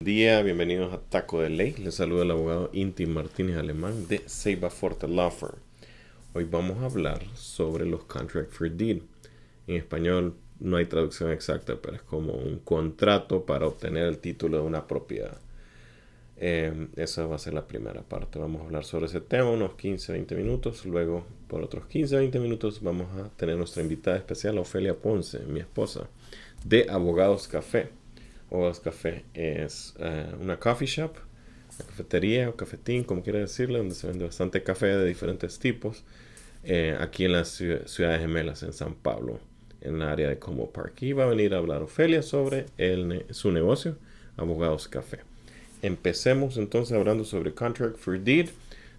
Día, bienvenidos a Taco de Ley. Les saluda el abogado Inti Martínez Alemán de Seiba Forte Law Firm. Hoy vamos a hablar sobre los Contract for Deed. En español no hay traducción exacta, pero es como un contrato para obtener el título de una propiedad. Esa va a ser la primera parte. Vamos a hablar sobre ese tema unos 15-20 minutos. Luego, por otros 15-20 minutos, vamos a tener nuestra invitada especial, Ofelia Ponce, mi esposa, de Abogados Café. Abogados Café es una coffee shop, una cafetería o cafetín, como quiera decirle, donde se vende bastante café de diferentes tipos, aquí en las ciudades gemelas, en San Pablo, en el área de Como Park. Y va a venir a hablar Ofelia sobre su negocio, Abogados Café. Empecemos entonces hablando sobre Contract for Deed.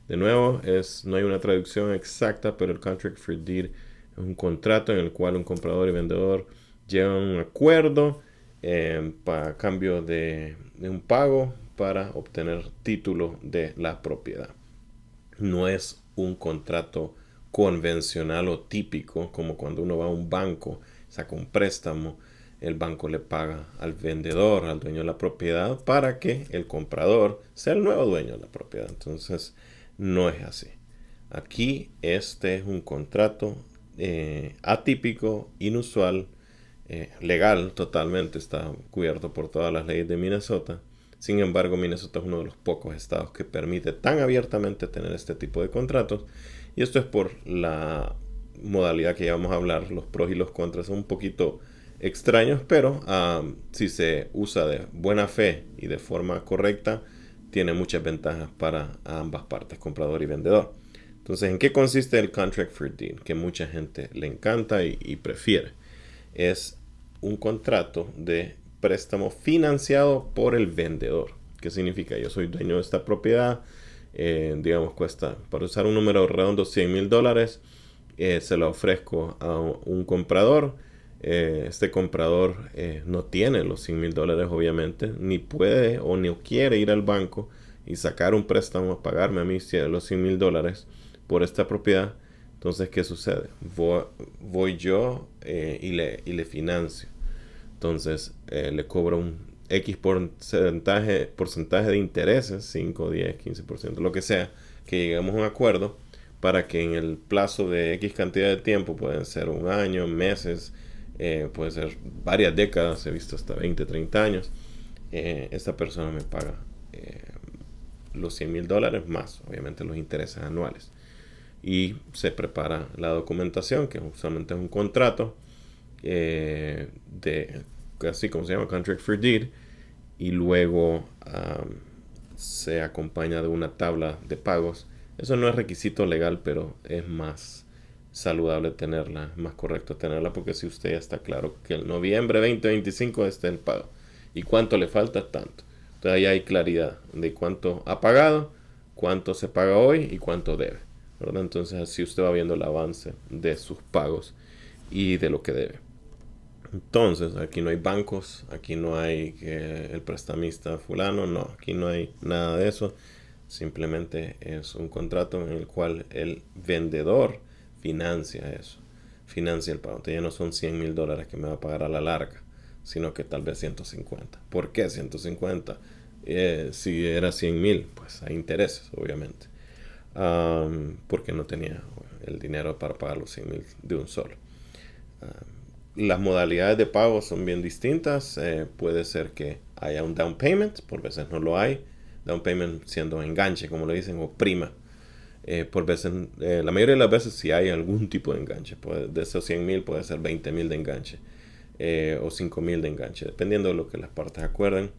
De nuevo, no hay una traducción exacta, pero el Contract for Deed es un contrato en el cual un comprador y vendedor llegan a un acuerdo para cambio de un pago para obtener título de la propiedad. No es un contrato convencional o típico como cuando uno va a un banco, saca un préstamo, el banco le paga al vendedor, al dueño de la propiedad, para que el comprador sea el nuevo dueño de la propiedad. Entonces, no es así. Aquí este es un contrato atípico, inusual, legal totalmente, está cubierto por todas las leyes de Minnesota. Sin embargo, Minnesota es uno de los pocos estados que permite tan abiertamente tener este tipo de contratos. Y esto es por la modalidad que ya vamos a hablar. Los pros y los contras son un poquito extraños, pero si se usa de buena fe y de forma correcta, tiene muchas ventajas para ambas partes, comprador y vendedor. Entonces, ¿en qué consiste el Contract for Deed? Que mucha gente le encanta y prefiere. Es un contrato de préstamo financiado por el vendedor. ¿Qué significa? Yo soy dueño de esta propiedad, digamos cuesta, para usar un número redondo, $100,000, se la ofrezco a un comprador. Este comprador no tiene los $100,000 obviamente, ni puede o ni quiere ir al banco y sacar un préstamo a pagarme a mí los $100,000 por esta propiedad. Entonces, ¿qué sucede? Voy yo y le financio. Entonces, le cobro un X porcentaje de intereses, 5, 10, 15%, lo que sea, que lleguemos a un acuerdo para que en el plazo de X cantidad de tiempo, pueden ser un año, meses, puede ser varias décadas, he visto hasta 20, 30 años, esta persona me paga los $100,000 más, obviamente, los intereses anuales. Y se prepara la documentación, que usualmente es un contrato así como se llama, Contract for Deed, y luego se acompaña de una tabla de pagos. Eso no es requisito legal, pero es más saludable tenerla, es más correcto tenerla, porque si usted ya está claro que el noviembre 2025 este es el pago y cuánto le falta, tanto. Entonces ahí hay claridad de cuánto ha pagado, cuánto se paga hoy y cuánto debe, ¿verdad? Entonces así usted va viendo el avance de sus pagos y de lo que debe. Entonces, aquí no hay bancos, aquí no hay el prestamista fulano, no, aquí no hay nada de eso. Simplemente es un contrato en el cual el vendedor financia eso, financia el pago. Entonces ya no son $100,000 que me va a pagar a la larga, sino que tal vez 150. ¿Por qué 150? Si era 100,000, pues hay intereses, obviamente. Porque no tenía el dinero para pagar los 100,000 de un solo. Las modalidades de pago son bien distintas. Puede ser que haya un down payment, por veces no lo hay. Down payment siendo enganche, como le dicen, o prima. Por veces, la mayoría de las veces sí hay algún tipo de enganche. De esos 100,000 puede ser 20,000 de enganche, o 5,000 de enganche, dependiendo de lo que las partes acuerden.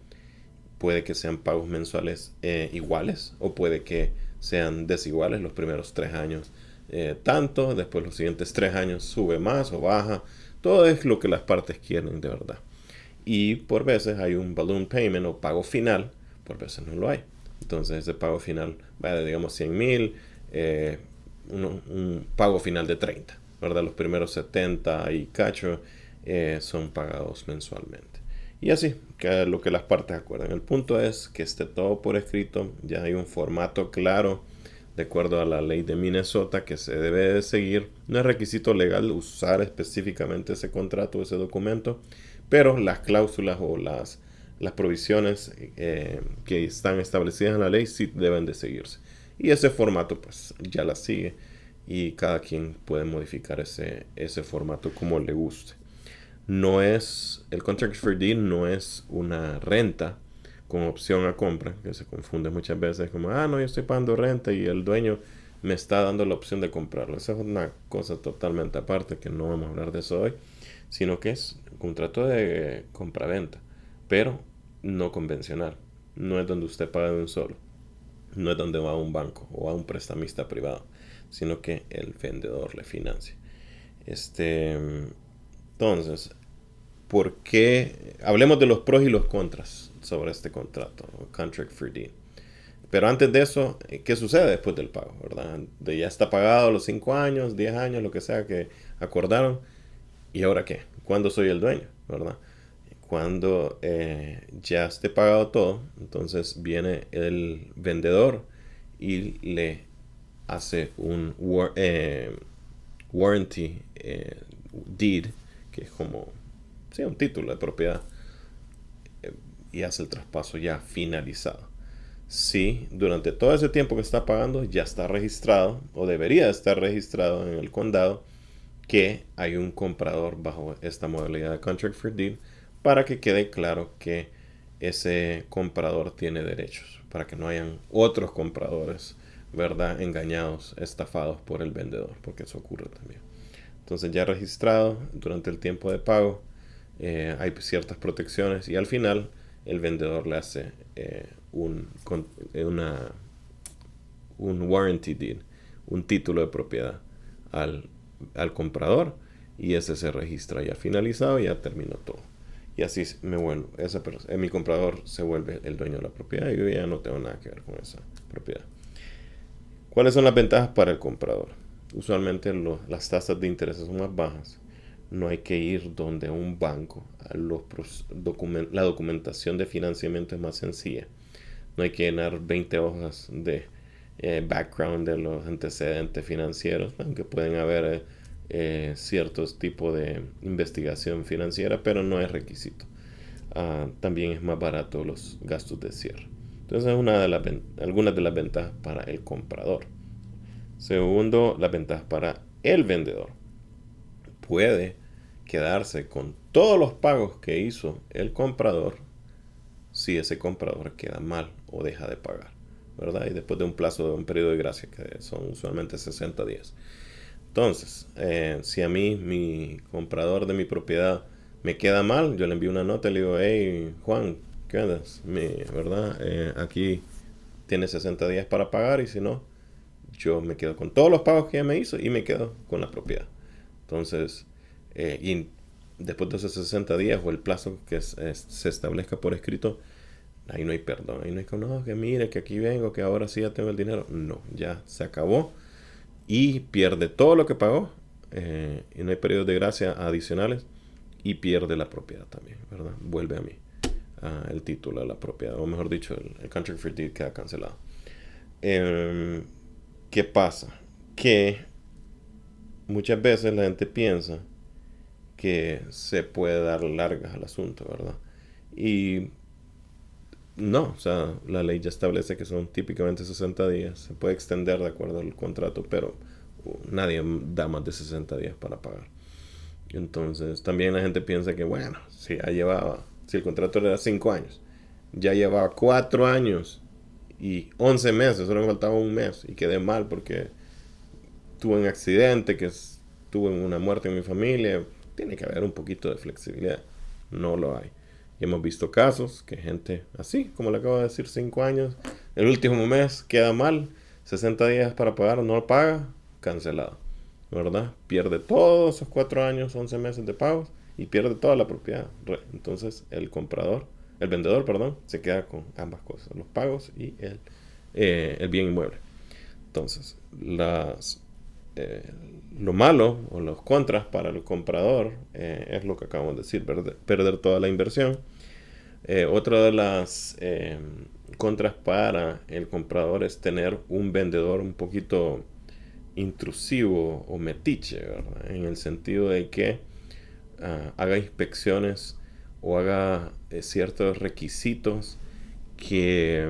Puede que sean pagos mensuales iguales, o puede que sean desiguales los primeros 3 años. Tanto, después los siguientes 3 años sube más o baja. Todo es lo que las partes quieren de verdad. Y por veces hay un balloon payment o pago final, por veces no lo hay. Entonces ese pago final va de, digamos, 100,000, un pago final de 30, ¿verdad? Los primeros 70 y cacho son pagados mensualmente. Y así, que lo que las partes acuerdan. El punto es que esté todo por escrito, ya hay un formato claro de acuerdo a la ley de Minnesota que se debe de seguir. No es requisito legal usar específicamente ese contrato, ese documento, pero las cláusulas o las provisiones que están establecidas en la ley sí deben de seguirse. Y ese formato pues ya la sigue y cada quien puede modificar ese formato como le guste. No es, el contract for deed no es una renta con opción a compra, que se confunde muchas veces como, no, yo estoy pagando renta y el dueño me está dando la opción de comprarlo. Esa es una cosa totalmente aparte, que no vamos a hablar de eso hoy, sino que es un contrato de compra-venta, pero no convencional. No es donde usted paga de un solo, no es donde va a un banco o a un prestamista privado, sino que el vendedor le financia. Entonces, ¿por qué? Hablemos de los pros y los contras sobre este contrato, Contract for Deed. Pero antes de eso, ¿qué sucede después del pago? ¿Verdad? Ya está pagado los 5 años, 10 años, lo que sea que acordaron. ¿Y ahora qué? ¿Cuándo soy el dueño? ¿Verdad? Cuando ya esté pagado todo, entonces viene el vendedor y le hace un warranty deed, que es como un título de propiedad, y hace el traspaso ya finalizado. Si durante todo ese tiempo que está pagando ya está registrado o debería estar registrado en el condado que hay un comprador bajo esta modalidad de Contract for Deed, para que quede claro que ese comprador tiene derechos, para que no hayan otros compradores, ¿verdad?, engañados, estafados por el vendedor, porque eso ocurre también. Entonces ya registrado durante el tiempo de pago, hay ciertas protecciones y al final el vendedor le hace un warranty deed, un título de propiedad al comprador, y ese se registra ya finalizado, ya terminó todo. Y así mi comprador se vuelve el dueño de la propiedad y yo ya no tengo nada que ver con esa propiedad. ¿Cuáles son las ventajas para el comprador? Usualmente las tasas de interés son más bajas. No hay que ir donde un banco. La documentación de financiamiento es más sencilla. No hay que llenar 20 hojas de background de los antecedentes financieros, aunque pueden haber ciertos tipos de investigación financiera, pero no es requisito. También es más barato los gastos de cierre. Entonces es algunas de las ventajas para el comprador. Segundo, las ventajas para el vendedor. Puede quedarse con todos los pagos que hizo el comprador si ese comprador queda mal o deja de pagar, ¿verdad? Y después de un periodo de gracia, que son usualmente 60 días. Entonces, si a mí, mi comprador de mi propiedad, me queda mal, yo le envío una nota y le digo, hey, Juan, ¿qué onda? ¿Verdad? Aquí tiene 60 días para pagar, y si no, yo me quedo con todos los pagos que ya me hizo y me quedo con la propiedad. Entonces, y después de esos 60 días o el plazo que se establezca por escrito, ahí no hay perdón. Ahí no hay como, no, que mire, que aquí vengo, que ahora sí ya tengo el dinero. No, ya se acabó y pierde todo lo que pagó, y no hay periodos de gracia adicionales, y pierde la propiedad también, ¿verdad? Vuelve a mí el título de la propiedad, o mejor dicho, el contract for deed queda cancelado. ¿Qué pasa? Que muchas veces la gente piensa que se puede dar largas al asunto, ¿verdad? Y no, o sea, la ley ya establece que son típicamente 60 días. Se puede extender de acuerdo al contrato, pero nadie da más de 60 días para pagar. Entonces, también la gente piensa que, bueno, si el contrato era 5 años, ya llevaba 4 años y 11 meses, solo me faltaba un mes y quedé mal porque tuve un accidente, tuve una muerte en mi familia. Tiene que haber un poquito de flexibilidad. No lo hay. Y hemos visto casos que gente así, como le acabo de decir, 5 años, el último mes queda mal, 60 días para pagar, no lo paga, cancelado, ¿verdad? Pierde todos esos 4 años, 11 meses de pagos y pierde toda la propiedad. Entonces el vendedor, perdón, se queda con ambas cosas, los pagos y el bien inmueble. Entonces, lo malo o los contras para el comprador es lo que acabamos de decir, perder toda la inversión. Otra de las contras para el comprador es tener un vendedor un poquito intrusivo o metiche, ¿verdad? En el sentido de que haga inspecciones o haga ciertos requisitos que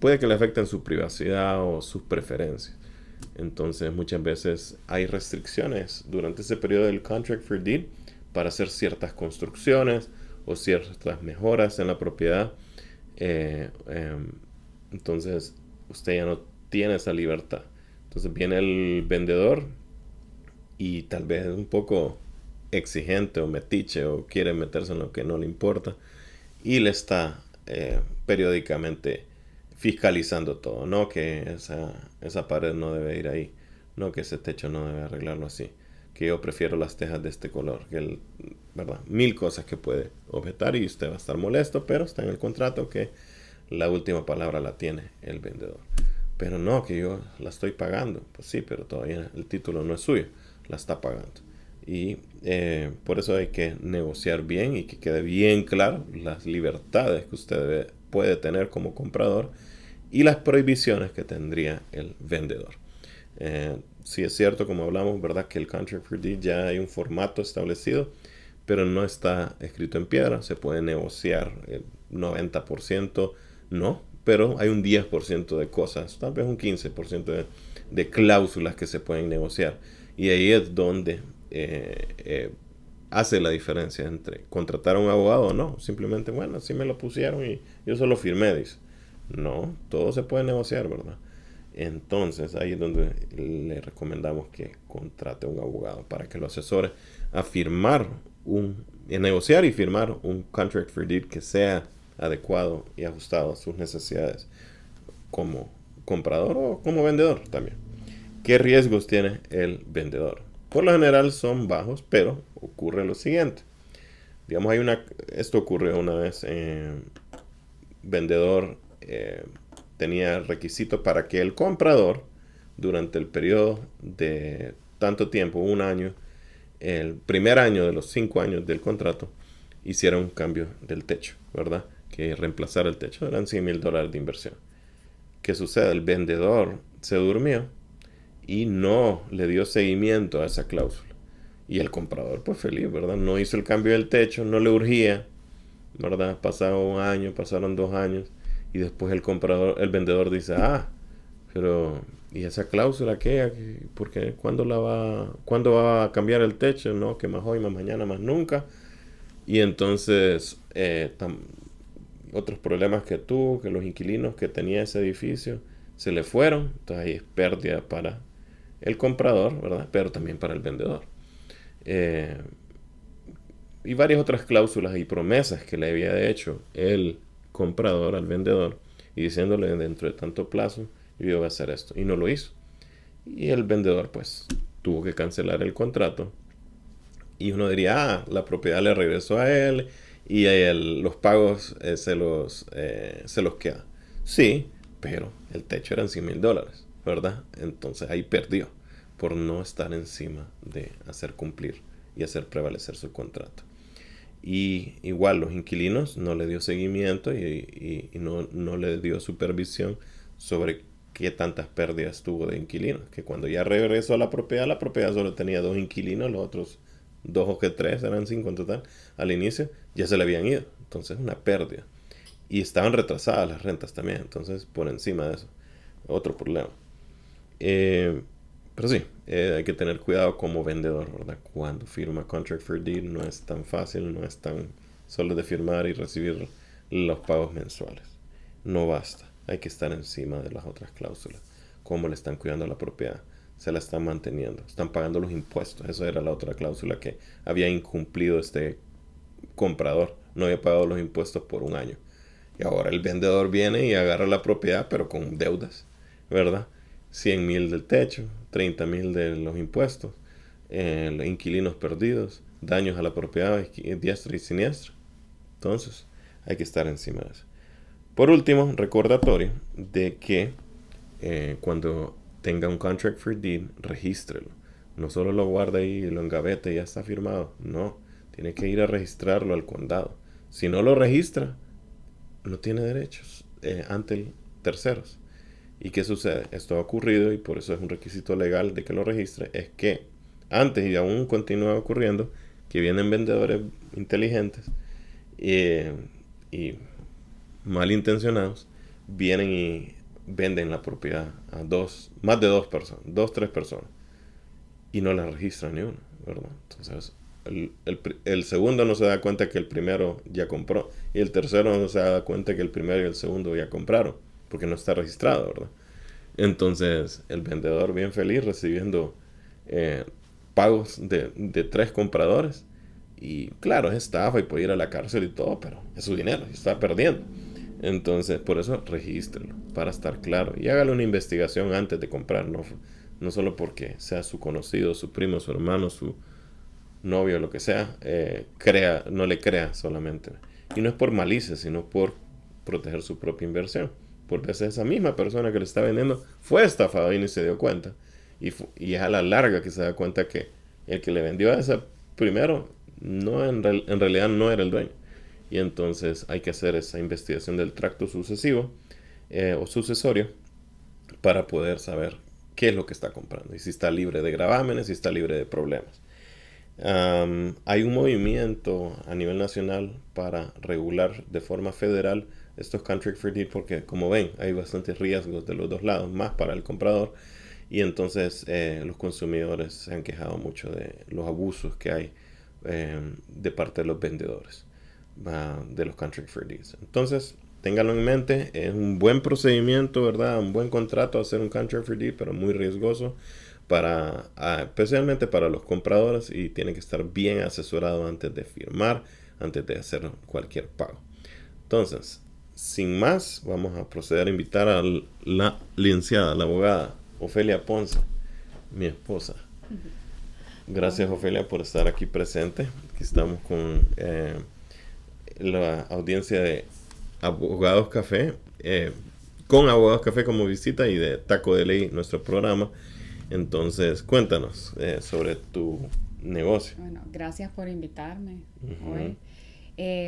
puede que le afecten su privacidad o sus preferencias. Entonces muchas veces hay restricciones durante ese periodo del contract for deed para hacer ciertas construcciones o ciertas mejoras en la propiedad. Eh, eh, entonces usted ya no tiene esa libertad. Entonces viene el vendedor y tal vez es un poco exigente o metiche o quiere meterse en lo que no le importa y le está periódicamente fiscalizando todo, no que esa pared no debe ir ahí, no que ese techo no debe arreglarlo así, que yo prefiero las tejas de este color, ¿verdad? Mil cosas que puede objetar y usted va a estar molesto, pero está en el contrato que la última palabra la tiene el vendedor. Pero no, que yo la estoy pagando. Pues sí, pero todavía el título no es suyo, la está pagando. Y por eso hay que negociar bien y que quede bien claro las libertades que usted puede tener como comprador y las prohibiciones que tendría el vendedor. Sí es cierto, como hablamos, ¿verdad? Que el Contract for Deed ya hay un formato establecido, pero no está escrito en piedra. Se puede negociar el 90%, no, pero hay un 10% de cosas, tal vez un 15% de cláusulas que se pueden negociar. Y ahí es donde hace la diferencia entre contratar a un abogado o no. Simplemente, bueno, así me lo pusieron y yo solo firmé, dice. No, todo se puede negociar, ¿verdad? Entonces ahí es donde le recomendamos que contrate a un abogado para que lo asesore a a negociar y firmar un contract for deed que sea adecuado y ajustado a sus necesidades como comprador o como vendedor también. ¿Qué riesgos tiene el vendedor? Por lo general son bajos, pero ocurre lo siguiente. Digamos, esto ocurrió una vez. Vendedor tenía requisitos para que el comprador, durante el periodo de tanto tiempo, un año, el primer año de los 5 años del contrato, hiciera un cambio del techo, ¿verdad? Que reemplazara el techo. Eran $100,000 de inversión. ¿Qué sucede? El vendedor se durmió y no le dio seguimiento a esa cláusula. Y el comprador, pues feliz, ¿verdad? No hizo el cambio del techo, no le urgía, ¿verdad? Pasaron un año, pasaron 2 años y después el vendedor dice, pero ¿y esa cláusula qué? Porque ¿cuándo va a cambiar el techo? No, que más hoy, más mañana, más nunca. Y entonces otros problemas que tuvo, que los inquilinos que tenía ese edificio se le fueron, entonces ahí es pérdida para el comprador, ¿verdad? Pero también para el vendedor. Eh, y varias otras cláusulas y promesas que le había hecho el comprador al vendedor y diciéndole dentro de tanto plazo yo voy a hacer esto y no lo hizo y el vendedor pues tuvo que cancelar el contrato y uno diría la propiedad le regresó a él y los pagos se los queda. Sí, pero el techo eran $100,000, ¿verdad? Entonces ahí perdió por no estar encima de hacer cumplir y hacer prevalecer su contrato. Y igual los inquilinos no le dio seguimiento y no le dio supervisión sobre qué tantas pérdidas tuvo de inquilinos. Que cuando ya regresó a la propiedad solo tenía 2 inquilinos, los otros 2 o 3, eran 5 en total, al inicio ya se le habían ido. Entonces una pérdida. Y estaban retrasadas las rentas también, entonces por encima de eso, otro problema. Pero sí, hay que tener cuidado como vendedor, ¿verdad? Cuando firma Contract for Deed no es tan fácil, no es tan solo de firmar y recibir los pagos mensuales. No basta, hay que estar encima de las otras cláusulas. Cómo le están cuidando la propiedad, se la están manteniendo, están pagando los impuestos. Esa era la otra cláusula que había incumplido este comprador, no había pagado los impuestos por un año. Y ahora el vendedor viene y agarra la propiedad, pero con deudas, ¿verdad? 100,000 del techo, 30,000 de los impuestos, inquilinos perdidos, daños a la propiedad diestra y siniestra. Entonces, hay que estar encima de eso. Por último, recordatorio de que cuando tenga un contract for deed, regístrelo. No solo lo guarda ahí y lo engavete y ya está firmado. No, tiene que ir a registrarlo al condado. Si no lo registra, no tiene derechos ante terceros. ¿Y qué sucede? Esto ha ocurrido y por eso es un requisito legal de que lo registre. Es que antes y aún continúa ocurriendo que vienen vendedores inteligentes eh, y malintencionados vienen y venden la propiedad a más de dos personas, dos, tres personas, y no la registran ni uno, ¿verdad? Entonces, el segundo no se da cuenta que el primero ya compró, y el tercero no se da cuenta que el primero y el segundo ya compraron, porque no está registrado, ¿verdad? Entonces, el vendedor bien feliz recibiendo eh, pagos de tres compradores, y claro, es estafa y puede ir a la cárcel y todo, pero es su dinero y está perdiendo. Entonces, por eso regístrelo, para estar claro. Y hágale una investigación antes de comprar, no solo porque sea su conocido, su primo, su hermano, su novio, lo que sea, no le crea solamente. Y no es por malicia, sino por proteger su propia inversión. Porque esa misma persona que le está vendiendo fue estafado y ni se dio cuenta. Y es a la larga que se da cuenta que el que le vendió a ese primero, en realidad no era el dueño. Y entonces hay que hacer esa investigación del tracto sucesivo o sucesorio para poder saber qué es lo que está comprando y si está libre de gravámenes, si está libre de problemas. Hay un movimiento a nivel nacional para regular de forma federal estos contract for deed porque, como ven, hay bastantes riesgos de los dos lados, más para el comprador, y entonces los consumidores se han quejado mucho de los abusos que hay de parte de los vendedores de los contract for deeds. Entonces, ténganlo en mente, es un buen procedimiento, ¿verdad? Un buen contrato hacer un contract for deed, pero muy riesgoso especialmente para los compradores, y tiene que estar bien asesorado antes de firmar, antes de hacer cualquier pago. Entonces, sin más, vamos a proceder a invitar a la licenciada, la abogada Ofelia Ponce, mi esposa. Gracias, Ofelia, por estar aquí presente. Aquí estamos con la audiencia de Abogados Café, con Abogados Café como visita, y de Taco de Ley, nuestro programa. Entonces, cuéntanos sobre tu negocio. Bueno, gracias por invitarme hoy.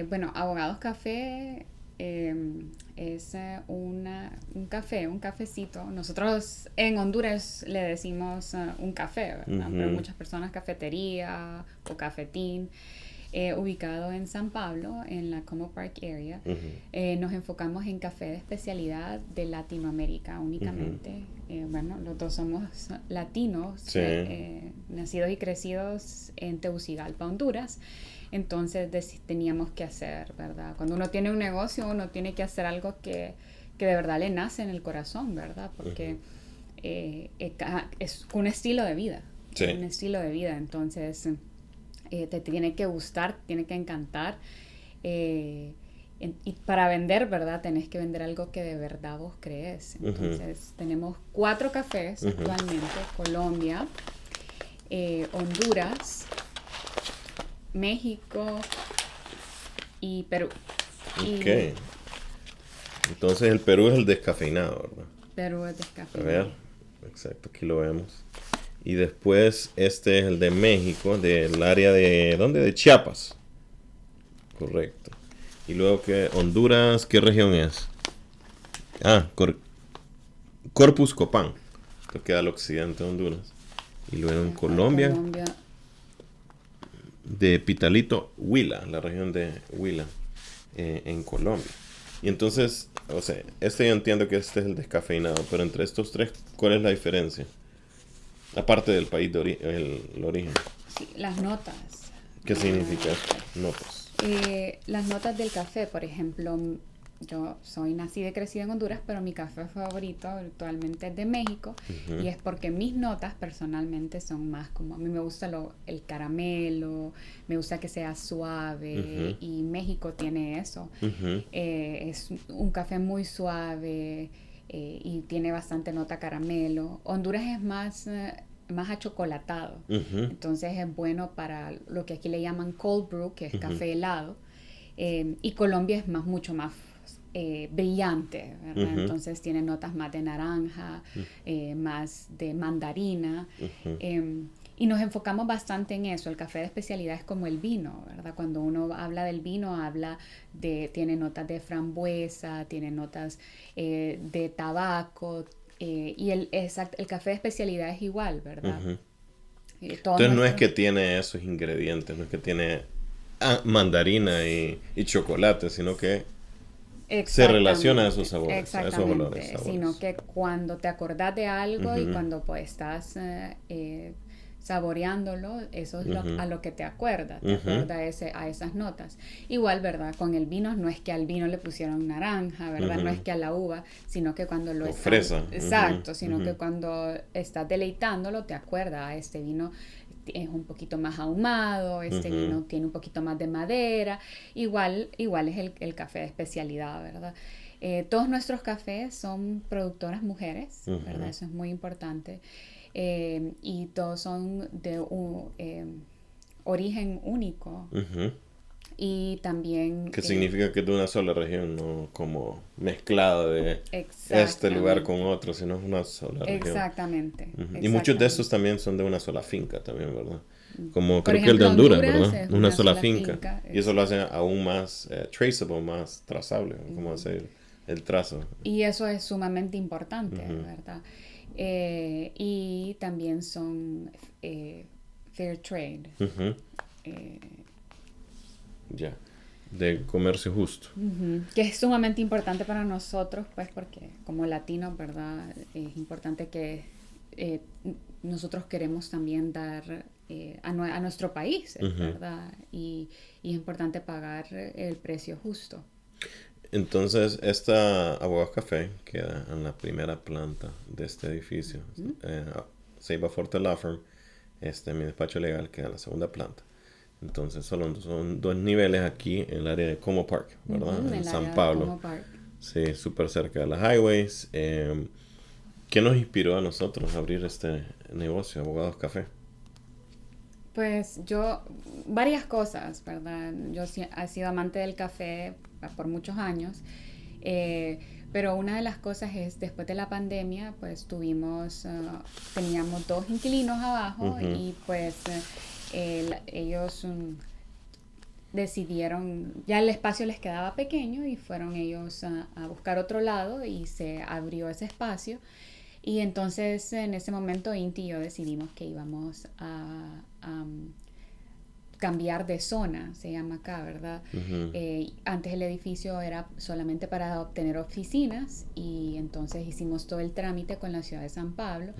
Bueno, Abogados Café es un café, un cafecito. Nosotros en Honduras le decimos un café, ¿verdad? Pero muchas personas cafetería o cafetín. Ubicado en San Pablo, en la Como Park Area. Nos enfocamos en café de especialidad de Latinoamérica únicamente. Bueno, los dos somos latinos, Sí. Nacidos y crecidos en Tegucigalpa, Honduras. Entonces teníamos que hacer, ¿verdad? Cuando uno tiene un negocio, uno tiene que hacer algo que de verdad le nace en el corazón, ¿verdad? Porque es un estilo de vida. Sí. Un estilo de vida. Entonces te tiene que gustar, tiene que encantar. Y para vender, ¿verdad? Tenés que vender algo que de verdad vos crees. Entonces, tenemos 4 cafés actualmente: Colombia, Honduras, México y Perú. Ok. Entonces, el Perú es el descafeinado, ¿verdad? Perú es A descafeinado. ver, exacto, aquí lo vemos. Y después este es el de México, del área de... ¿Dónde? De Chiapas. Correcto. Y luego que Honduras, ¿qué región es? Corpus Copán. Esto queda al occidente de Honduras. Y luego en Colombia, de Pitalito, Huila, la región de Huila, en Colombia. Y entonces, o sea, yo entiendo que este es el descafeinado, pero entre estos tres, ¿cuál es la diferencia? Aparte del país de el origen. Sí, las notas. ¿Qué significa esto? Notas. Las notas del café, por ejemplo, yo soy nacida y crecida en Honduras, pero mi café favorito actualmente es de México. Y es porque mis notas personalmente son más como, a mí me gusta el caramelo, me gusta que sea suave, y México tiene eso. Es un café muy suave, y tiene bastante nota caramelo. Honduras es más achocolatado. Entonces es bueno para lo que aquí le llaman cold brew, que es café helado. Y Colombia es mucho más brillante, ¿verdad? Entonces tiene notas más de naranja, más de mandarina. Y nos enfocamos bastante en eso. El café de especialidad es como el vino, ¿verdad? Cuando uno habla del vino, tiene notas de frambuesa, tiene notas de tabaco, y el café de especialidad es igual, ¿verdad? Entonces no es que tiene esos ingredientes, no es que tiene mandarina y chocolate, sino que se relaciona a esos sabores, a esos olores. Sino que cuando te acordás de algo y cuando pues estás saboreándolo, eso es a lo que te acuerdas a esas notas. Igual, ¿verdad? Con el vino no es que al vino le pusieron naranja, ¿verdad? No es que a la uva, sino que cuando lo estás... fresa. Exacto, sino que cuando estás deleitándolo te acuerdas, este vino es un poquito más ahumado, este vino tiene un poquito más de madera, igual es el café de especialidad, ¿verdad? Todos nuestros cafés son productoras mujeres, ¿verdad? Eso es muy importante. Y todos son de origen único. Y también... Que significa que es de una sola región, no como mezclada de este lugar con otro, sino es una sola región. Exactamente. Y muchos de estos también son de una sola finca también, ¿verdad? Como Por creo ejemplo, que el de Honduras, ¿verdad? es Una sola finca. Y eso exacto. lo hace aún más traceable, más trazable, como hacer el trazo. Y eso es sumamente importante, ¿verdad? Y también son fair trade. Ya, de comercio justo. Que es sumamente importante para nosotros, pues porque como latinos, ¿verdad? Es importante que nosotros queremos también dar a nuestro país, ¿verdad? Y es importante pagar el precio justo. Entonces, esta Abogados Café queda en la primera planta de este edificio. Ceiba Forte Law Firm, mi despacho legal, queda en la segunda planta. Entonces, son dos niveles aquí en el área de Como Park, ¿verdad? En San Pablo. Como Park. Sí, súper cerca de las highways. ¿Qué nos inspiró a nosotros a abrir este negocio, Abogados Café? Pues varias cosas, ¿verdad? Yo he sido amante del café por muchos años, pero una de las cosas es, después de la pandemia, pues teníamos 2 inquilinos abajo y pues ellos decidieron, ya el espacio les quedaba pequeño y fueron ellos a buscar otro lado y se abrió ese espacio. Y entonces en ese momento Inti y yo decidimos que íbamos a cambiar de zona, se llama acá, ¿verdad? Antes el edificio era solamente para obtener oficinas y entonces hicimos todo el trámite con la ciudad de San Pablo.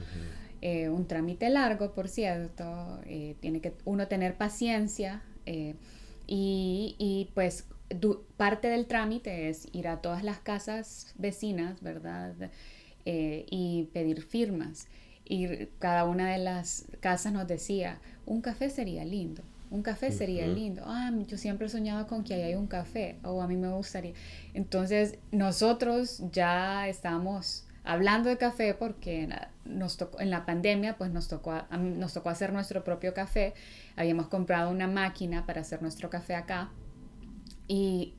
Un trámite largo, por cierto, tiene que uno tener paciencia y pues parte del trámite es ir a todas las casas vecinas, ¿verdad? Y pedir firmas. Y cada una de las casas nos decía, un café sería lindo. Un café sería lindo. Yo siempre he soñado con que hay un café. A mí me gustaría. Entonces, nosotros ya estábamos hablando de café porque en la pandemia pues nos tocó hacer nuestro propio café. Habíamos comprado una máquina para hacer nuestro café acá. Y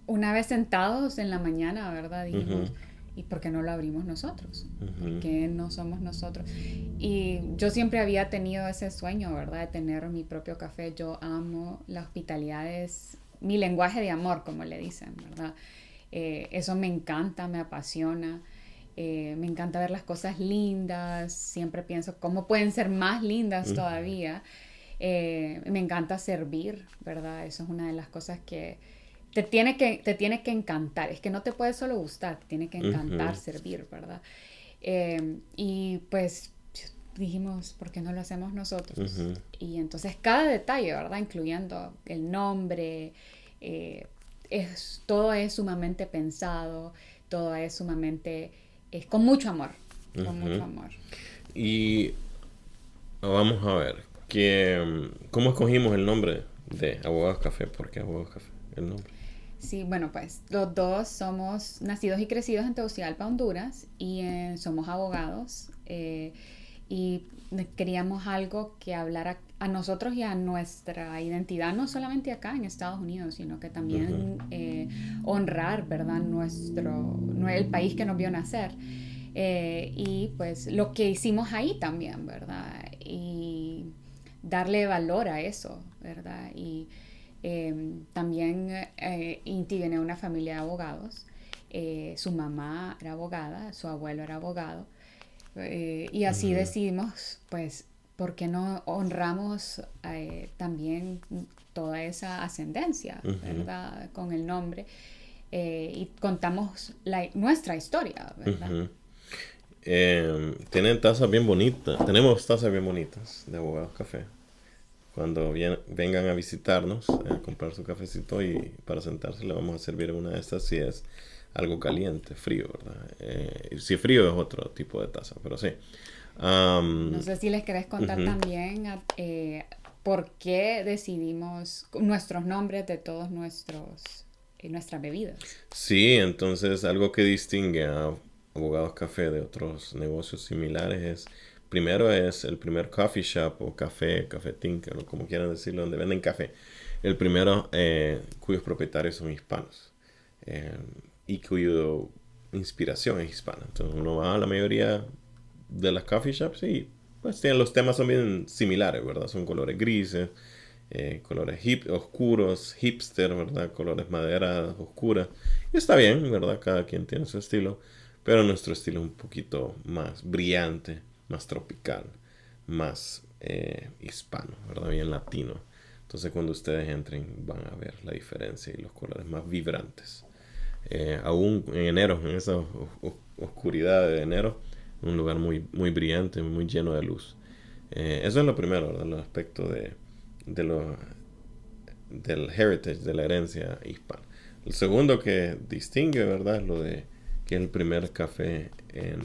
una vez sentados en la mañana, ¿verdad? Dijimos, ¿y por qué no lo abrimos nosotros? ¿Por qué no somos nosotros? Y yo siempre había tenido ese sueño, ¿verdad? De tener mi propio café. Yo amo la hospitalidad, es mi lenguaje de amor, como le dicen, ¿verdad? Eso me encanta, me apasiona. Me encanta ver las cosas lindas. Siempre pienso cómo pueden ser más lindas todavía. Me encanta servir, ¿verdad? Eso es una de las cosas que te tiene que encantar. Es que no te puede solo gustar, te tiene que encantar servir, ¿verdad? Y pues dijimos, ¿por qué no lo hacemos nosotros? Y entonces cada detalle, ¿verdad? Incluyendo el nombre, todo es sumamente pensado, todo es sumamente, con mucho amor, con mucho amor. Y vamos a ver, ¿cómo escogimos el nombre de Abogados Café? ¿Por qué Abogados Café? El nombre. Sí, bueno, pues los dos somos nacidos y crecidos en Tegucigalpa, Honduras, y somos abogados. Y queríamos algo que hablara a nosotros y a nuestra identidad, no solamente acá en Estados Unidos, sino que también honrar, ¿verdad?, el país que nos vio nacer. Y pues lo que hicimos ahí también, ¿verdad? Y darle valor a eso, ¿verdad? Y también Inti viene de una familia de abogados. Su mamá era abogada, su abuelo era abogado. Y así decidimos, pues, ¿por qué no honramos también toda esa ascendencia, ¿verdad? Con el nombre. Y contamos nuestra historia, ¿verdad? Tienen tazas bien bonitas. Tenemos tazas bien bonitas de Abogados Café. Cuando vengan a visitarnos, a comprar su cafecito y para sentarse le vamos a servir una de estas si es algo caliente, frío, ¿verdad? Si es frío es otro tipo de taza, pero sí. No sé si les querés contar también por qué decidimos nuestros nombres de todos nuestras bebidas. Sí, entonces algo que distingue a Abogados Café de otros negocios similares es, primero es el primer coffee shop o cafetín, como quieran decirlo, donde venden café. El primero cuyos propietarios son hispanos y cuya inspiración es hispana. Entonces uno va a la mayoría de las coffee shops y pues los temas son bien similares, ¿verdad? Son colores grises, colores oscuros, hipster, ¿verdad? Colores madera oscura. Y está bien, ¿verdad? Cada quien tiene su estilo. Pero nuestro estilo es un poquito más brillante, más tropical, más hispano, ¿verdad? Bien latino. Entonces cuando ustedes entren van a ver la diferencia y los colores más vibrantes. Aún en enero, en esa oscuridad de enero, un lugar muy, muy brillante, muy lleno de luz. Eso es lo primero, ¿verdad? El aspecto del heritage, de la herencia hispana. El segundo que distingue, ¿verdad? Es lo de que es el primer café en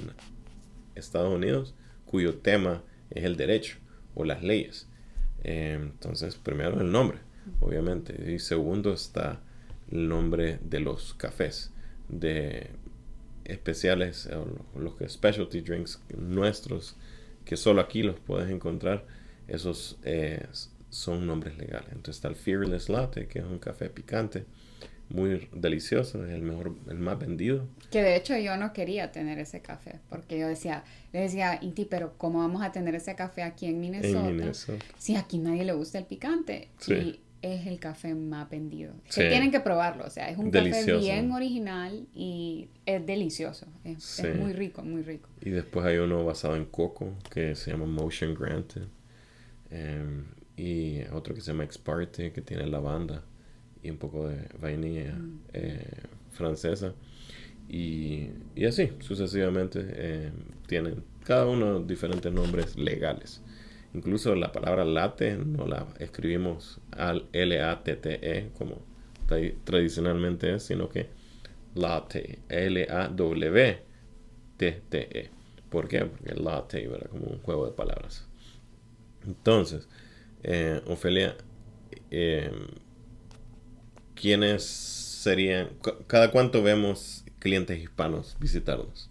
Estados Unidos cuyo tema es el derecho o las leyes. Entonces, primero el nombre, obviamente, y segundo está el nombre de los cafés, de especiales, los que specialty drinks nuestros, que solo aquí los puedes encontrar, esos son nombres legales. Entonces está el Fearless Latte, que es un café picante, muy delicioso, es el más vendido. Que de hecho yo no quería tener ese café, porque le decía, Inti, pero ¿cómo vamos a tener ese café aquí en Minnesota? Si aquí nadie le gusta el picante. Sí. Y es el café más vendido. Sí. Que tienen que probarlo, o sea, es un delicioso café bien original y es delicioso. Es muy rico, muy rico. Y después hay uno basado en coco que se llama Motion Granted. Y otro que se llama Exparte, que tiene lavanda y un poco de vainilla francesa. Y así, sucesivamente, tienen cada uno diferentes nombres legales. Incluso la palabra latte no la escribimos L-A-T-T-E como tradicionalmente es, sino que latte, L-A-W-T-T-E. ¿Por qué? Porque latte, ¿verdad? Como un juego de palabras. Entonces, Ofelia, ¿quiénes serían? ¿Cada cuánto vemos clientes hispanos visitarnos?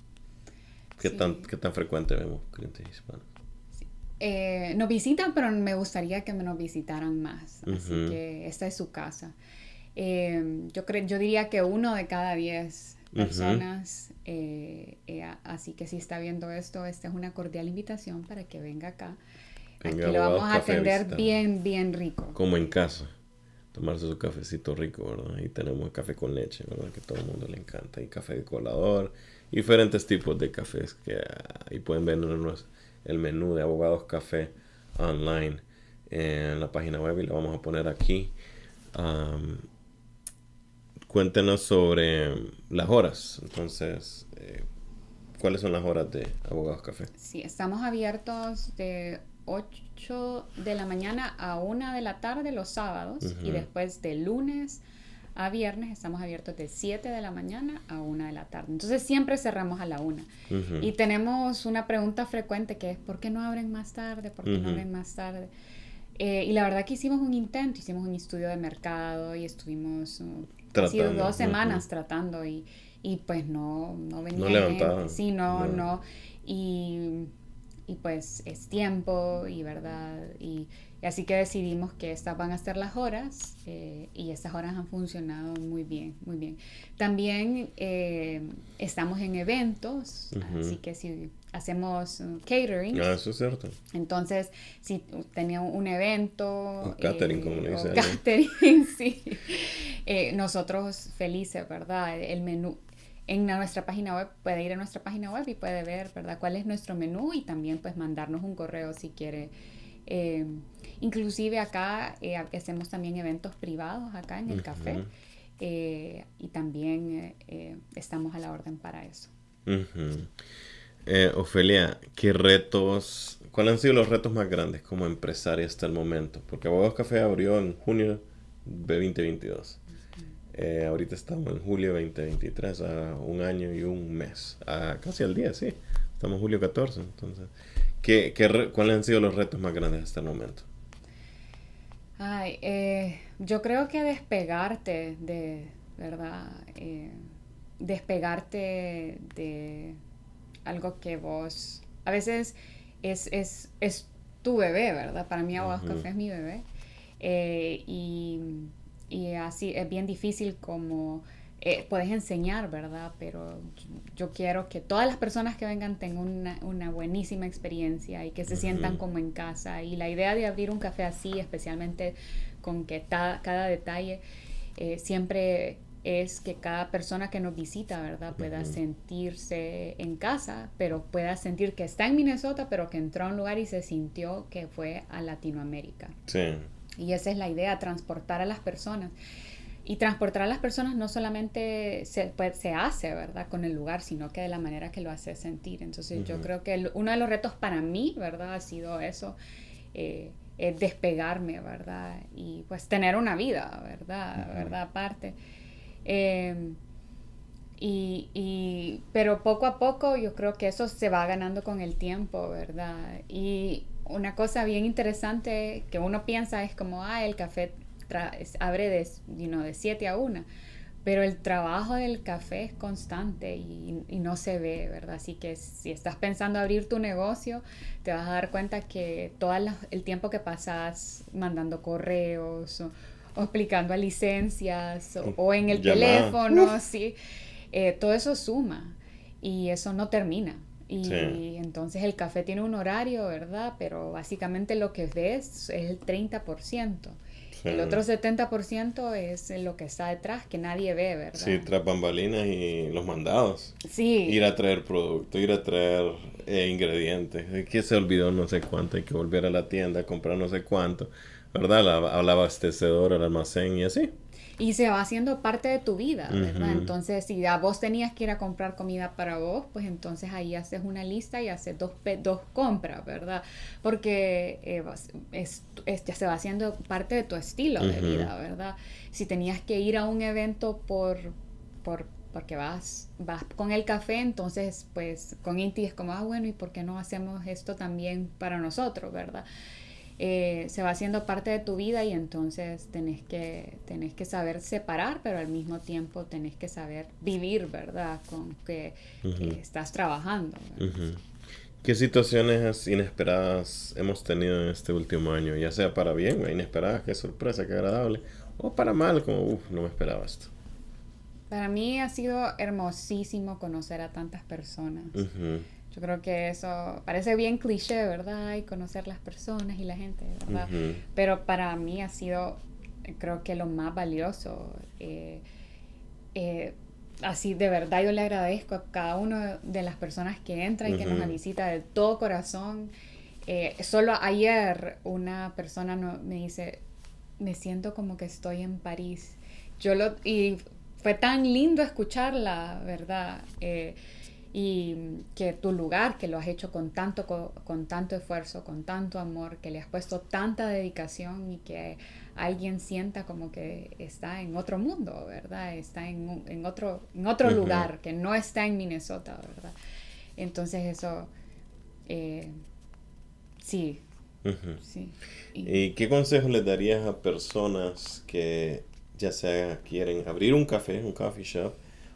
¿Qué tan frecuente vemos clientes hispanos? Nos visitan, pero me gustaría que nos visitaran más. Así que esta es su casa. Yo diría que 1 de cada 10 personas. Así que si está viendo esto, esta es una cordial invitación para que venga acá. Aquí lo vamos a atender bien, bien rico. Como en casa. Tomarse su cafecito rico, ¿verdad? Y tenemos café con leche, ¿verdad? Que todo el mundo le encanta. Y café de colador. Diferentes tipos de cafés que ahí pueden ver el menú de Abogados Café online en la página web y lo vamos a poner aquí. Cuéntenos sobre las horas. Entonces, ¿cuáles son las horas de Abogados Café? Sí, estamos abiertos de 8 de la mañana a 1 de la tarde los sábados y después de lunes a viernes estamos abiertos de 7 de la mañana a 1 de la tarde. Entonces siempre cerramos a la 1. Y tenemos una pregunta frecuente que es ¿por qué no abren más tarde? ¿Por qué no abren más tarde? Y la verdad que hicimos un intento, hicimos un estudio de mercado y estuvimos casi 2 semanas tratando y pues no venía no levantaban. Sí, no. Y pues es tiempo y verdad y así que decidimos que estas van a ser las horas y estas horas han funcionado muy bien, muy bien. También estamos en eventos, así que si hacemos catering. Eso es cierto. Entonces, si tenía un evento. O catering, como le dice. Catering, sí. Nosotros felices, ¿verdad? El menú. en nuestra página web, puede ir a nuestra página web y puede ver, ¿verdad?, cuál es nuestro menú y también pues mandarnos un correo si quiere. Eh, Inclusive acá hacemos también eventos privados acá en el café, Ujú, y también estamos a la orden para eso. ujú. Ofelia, ¿cuáles han sido los retos más grandes como empresaria hasta el momento? Porque Abogados Café abrió en junio de 2022. Ahorita estamos en julio 2023, a un año y un mes, casi al día, sí. Estamos en julio 14, entonces. ¿Cuáles han sido los retos más grandes hasta el momento? Ay, yo creo que despegarte de, ¿verdad? Despegarte de algo que vos, a veces es tu bebé, ¿verdad? Para mí Aguas Ujú, Café es mi bebé. Eh, y, y así es bien difícil como puedes enseñar, ¿verdad? Pero yo quiero que todas las personas que vengan tengan una buenísima experiencia y que se sientan ujú, como en casa. Y la idea de abrir un café así, especialmente con que cada detalle, siempre es que cada persona que nos visita, ¿verdad?, pueda ujú. sentirse en casa, pero pueda sentir que está en Minnesota, pero que entró a un lugar y se sintió que fue a Latinoamérica. Sí. Y esa es la idea, transportar a las personas. Y transportar a las personas no solamente se hace, ¿verdad?, con el lugar, sino que de la manera que lo hace sentir. Entonces yo Ujú, creo que uno de los retos para mí, ¿verdad?, ha sido eso, es despegarme, ¿verdad? Y pues tener una vida, ¿verdad? ujú, ¿Verdad? Aparte. Eh, pero poco a poco yo creo que eso se va ganando con el tiempo, ¿verdad? Y una cosa bien interesante que uno piensa es como, el café abre de 7 a 1, pero el trabajo del café es constante y no se ve, ¿verdad? Así que si estás pensando abrir tu negocio, te vas a dar cuenta que todo el tiempo que pasas mandando correos o explicando a licencias o en el llamadas. teléfono, sí, todo eso suma y eso no termina. Sí, Y entonces el café tiene un horario, ¿verdad? Pero básicamente lo que ves es el 30%. sí. El otro 70% es lo que está detrás, que nadie ve, Sí, ¿verdad? tras bambalinas y los mandados. Ir Sí, a traer producto, ir a traer ingredientes. Es que se olvidó no sé cuánto, hay que volver a la tienda a comprar no sé cuánto. ¿Verdad? Al abastecedor, al almacén y así. y se va haciendo parte de tu vida, ¿verdad? Ujú, Entonces, si a vos tenías que ir a comprar comida para vos, pues entonces ahí haces una lista y haces dos compras, ¿verdad? Porque ya se va haciendo parte de tu estilo de ujú, vida, ¿verdad? Si tenías que ir a un evento porque vas con el café, entonces pues con Inti es como, bueno, ¿y por qué no hacemos esto también para nosotros, ¿verdad? Se va haciendo parte de tu vida y entonces tenés que saber separar, pero al mismo tiempo tenés que saber vivir, ¿verdad? Con que ujú, estás trabajando, ¿verdad? ujú. ¿Qué situaciones inesperadas hemos tenido en este último año? Ya sea para bien, inesperadas, qué sorpresa, qué agradable. O para mal, como, no me esperaba esto. Para mí ha sido hermosísimo conocer a tantas personas. Ujú, Yo creo que eso parece bien cliché, ¿verdad? Y conocer las personas y la gente, ¿verdad? ujú, Pero para mí ha sido, creo que lo más valioso. Eh, Así de verdad yo le agradezco a cada una de las personas que entra y que nos ujú. visita de todo corazón. Solo ayer una persona me dice, me siento como que estoy en París. Y fue tan lindo escucharla, ¿verdad? Y que tu lugar, que lo has hecho con tanto esfuerzo, con tanto amor, que le has puesto tanta dedicación y que alguien sienta como que está en otro mundo, ¿verdad? Está en otro Ujú, lugar, que no está en Minnesota, ¿verdad? Entonces eso, eh, sí, ujú. sí. Y ¿Y qué consejos les darías a personas que ya sea quieren abrir un café, un coffee shop,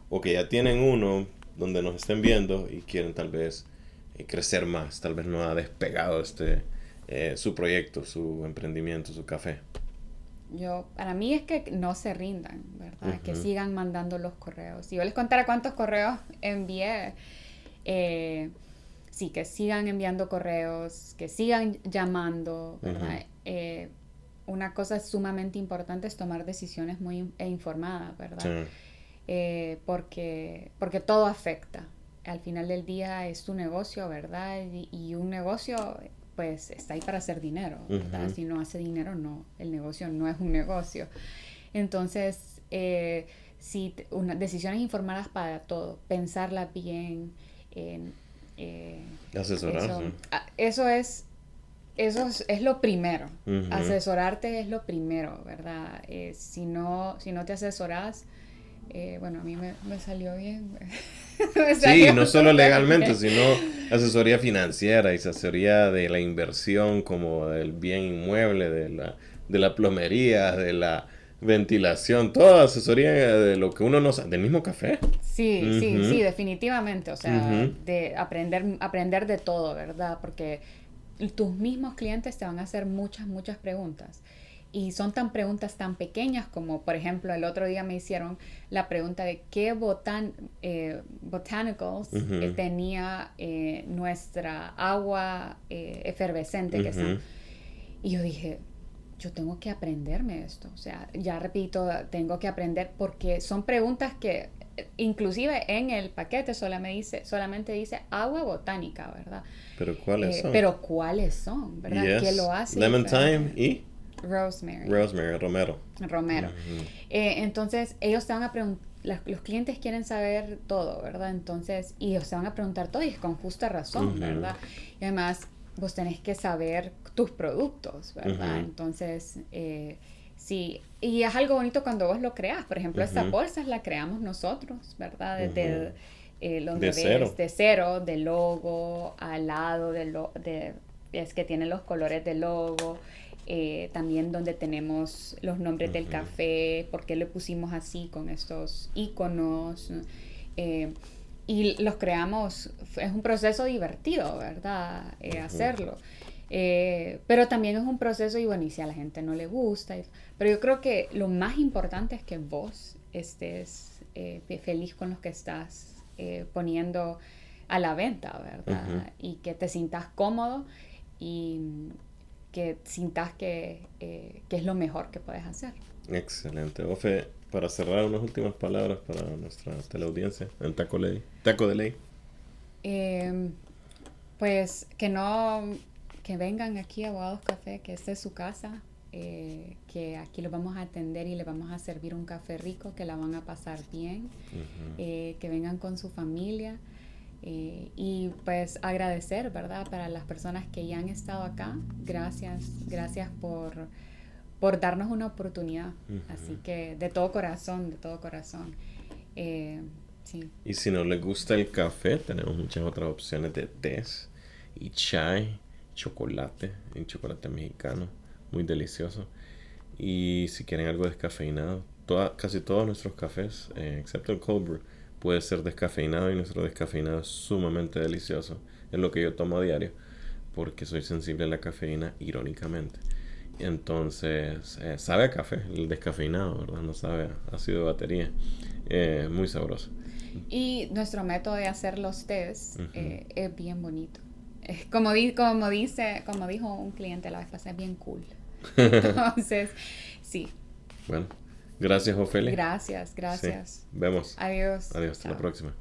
o que ya tienen uno donde nos estén viendo y quieren tal vez crecer más, tal vez no ha despegado su proyecto, su emprendimiento, su café? para mí es que no se rindan, ¿verdad? Que Ujú, sigan mandando los correos. Si yo les contara cuántos correos envié, eh, sí, que sigan enviando correos, que sigan llamando, ujú, ¿verdad? Una cosa sumamente importante es tomar decisiones muy informadas, sí, ¿verdad? porque todo afecta. Al final del día es tu negocio, ¿verdad? Y un negocio pues está ahí para hacer dinero, ¿verdad? Si no hace dinero, no, el negocio no es un negocio. Entonces, decisiones informadas para todo, pensarlas bien, eh, Asesorarse. eso es lo primero. Asesorarte es lo primero, ¿verdad? Si no te asesoras, bueno, a mí me salió bien. Me Sí, salió no solo súper legalmente, bien. sino asesoría financiera y asesoría de la inversión, como del bien inmueble, de la plomería, de la ventilación, toda asesoría de lo que uno no sabe, del mismo café. Sí, sí, sí, Ujú, definitivamente. O sea, ujú, de aprender de todo, ¿verdad? Porque tus mismos clientes te van a hacer muchas, muchas preguntas. Y son tan preguntas tan pequeñas como, por ejemplo, el otro día me hicieron la pregunta de qué botanicals ujú, tenía nuestra agua efervescente que está. ujú, Y yo dije, yo tengo que aprenderme esto. O sea, ya repito, tengo que aprender porque son preguntas que inclusive en el paquete solamente dice agua botánica, ¿verdad? Pero ¿cuáles son? Pero ¿cuáles son, verdad? ¿Qué Yes, lo hace lemon thyme diferente? y Rosemary, rosemary, romero. romero. Ujú, Entonces, ellos te van a preguntar, los clientes quieren saber todo, ¿verdad? Entonces, y ellos te van a preguntar todo y es con justa razón, ujú, ¿verdad? Y además, vos tenés que saber tus productos, ¿verdad? ujú, Entonces, sí, y es algo bonito cuando vos lo creas. Por ejemplo, estas ujú, bolsas las creamos nosotros, ¿verdad? ujú. Desde los De cero. bebés, de cero, del logo, al lado es que tiene los colores del logo, también donde tenemos los nombres del Ujú, café, por qué le pusimos así con estos iconos. eh, y los creamos, es un proceso divertido, ¿verdad? ujú. Hacerlo. Pero también es un proceso y bueno, y si a la gente no le gusta. Pero yo creo que lo más importante es que vos estés feliz con los que estás poniendo a la venta, Ujú. ¿verdad? Y que te sientas cómodo y que sientas que es lo mejor que puedes hacer. Excelente. Ofe, para cerrar, unas últimas palabras para nuestra teleaudiencia en Taco Ley. Taco de Ley. Eh, pues que vengan aquí a Abogados Café, que esta es su casa, que aquí los vamos a atender y les vamos a servir un café rico, que la van a pasar bien, Ujú. que vengan con su familia. Y pues agradecer, ¿verdad? Para las personas que ya han estado acá, gracias por darnos una oportunidad. Así que de todo corazón. Eh, sí. Y si no les gusta el café, tenemos muchas otras opciones de tés y chai, chocolate, y chocolate mexicano, muy delicioso. Y si quieren algo descafeinado, casi todos nuestros cafés, excepto el cold brew, puede ser descafeinado y nuestro descafeinado es sumamente delicioso. Es lo que yo tomo a diario porque soy sensible a la cafeína, irónicamente. Entonces, sabe a café, el descafeinado, ¿verdad? No sabe a ácido de batería. Muy sabroso. Y nuestro método de hacer los test Ujú. es bien bonito. Como dijo un cliente la vez pasada, es bien cool. Entonces, sí. Bueno, gracias, Ofelia. Gracias, Sí, gracias. vemos. Adiós. Adiós, hasta la Chao. próxima.